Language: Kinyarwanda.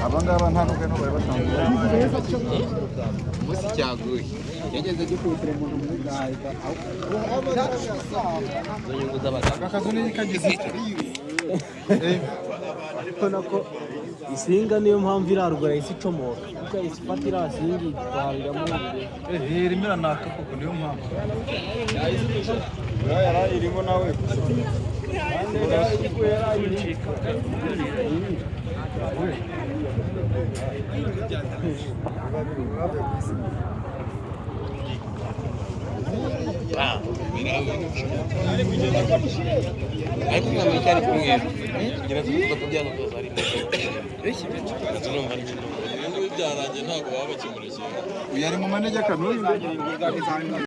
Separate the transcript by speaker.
Speaker 1: Abangaba nta n'ubwo bari basanzwe umunsi cyaguye yageze gikubitira umuntu muri gahita aka kazu ni kagize
Speaker 2: ubona ko isinga niyo mpamvu irarugura isi icomoka kuko isi ifata irasingi twariramo
Speaker 1: irimo iranaka koko niyo mpamvu irimo nawe
Speaker 3: ariko nkamenya cyari kumwe kugira ngo tuvuge byano byazari byarangiye ntabwo baba bakimurikira
Speaker 1: uyu ari mu manegeka n'uyu